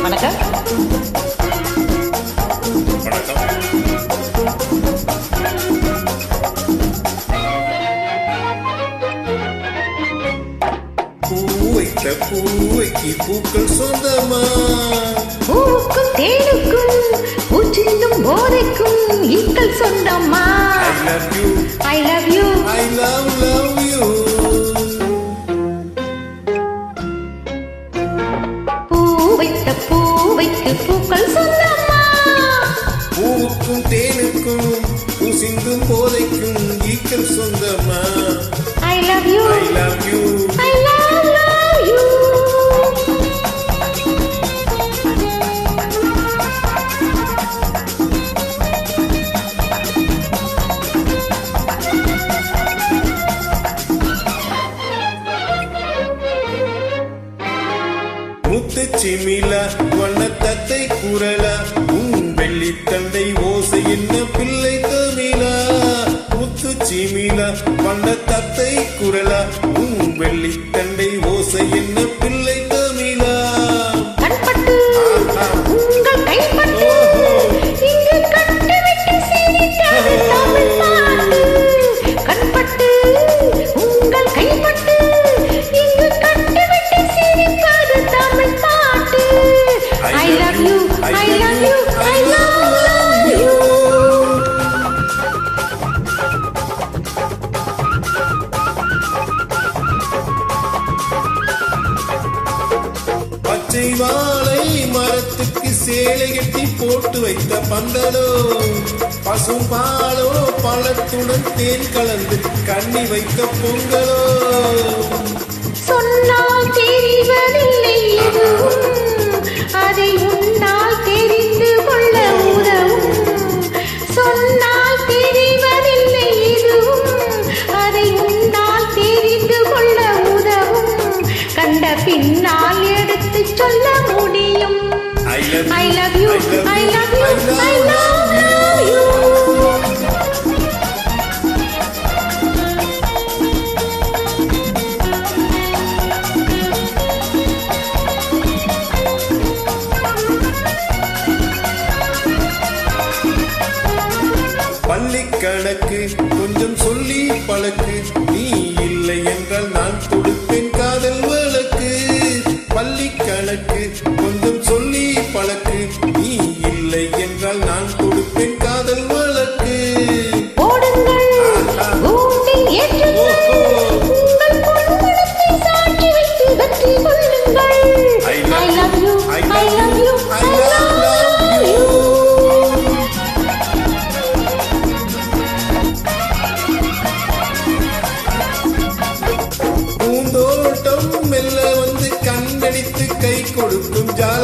வணக்கம். பூவைக்கு பூக்கள் சொந்தமா? பூவுக்கும் தேனுக்கும் பூச்சின்னும் போதைக்கும் ஈக்கள் சொந்தமா? I love you, I love you, I love you. பூவைக்கு பூக்கள் சொந்தமா? பூவுக்கும் தேனுக்கும் பூசிந்தும் போதைக்கும் ஈக்கள் சொந்தமா? I love you, I love you, I love you. முத்து சிமிலா வண்ண தத்தை குரலா உன் வெள்ளி தந்தை ஓசை என்ன பிள்ளை தமிழா? முத்து சிமிலா வண்ண தத்தை குரலா உன் வெள்ளி தந்தை ஓசை என்ன பிள்ளை தமிழா? கண்பட்டு உங்கள் கைப்பட்டு இங்கு கட்டுவிட்டு சிரிக்காது தமிழ் பாட்டு. கண்பட்டு உங்கள் கைப்பட்டு இங்கு கட்டுவிட்டு சிரிக்காது தமிழ் பாட்டு. I love you, I love you, I love you. பச்சை வாழை மரத்துக்கு சேலை கட்டி போட்டு வைத்த பந்தலோ, பசும் பாலோ பழத்துடன் தேன் கலந்து கண்ணி வைத்த பொங்கலோ. சொன்னால் தெரிவதில்லை எதுவும், அதை உன்னால் தெரிந்து கொள்ள உதவும். சொன்னால் தெரிவதில்லை எதுவும், அதை உன்னால் தெரிந்து கொள்ள உதவும். கண்ட பின்னால் எடுத்து சொல்ல முடியும். I love you, I love you, I love you, I love you. பள்ளி கணக்கு கொஞ்சம் சொல்லி பழக்கு, நீ இல்லை என்றால் நான் கொடுப்பேன் காதல் வழக்கு. பள்ளி கணக்கு கொஞ்சம் சொல்லி பழக்கு, நீ இல்லை என்றால் நான் கொடுப்பேன் காதல் வழக்கு. ஓடுங்கள், கூண்டில் ஏற்றுங்கள், உங்கள் பொன்மனத்தை சாட்சி வைத்து வெற்றி கொள்ளுங்கள். I love you, I love you, I love you. பூந்தோட்டம் மெல்ல வந்து கண்ணடித்து கை கொடுக்கும் ஜாதி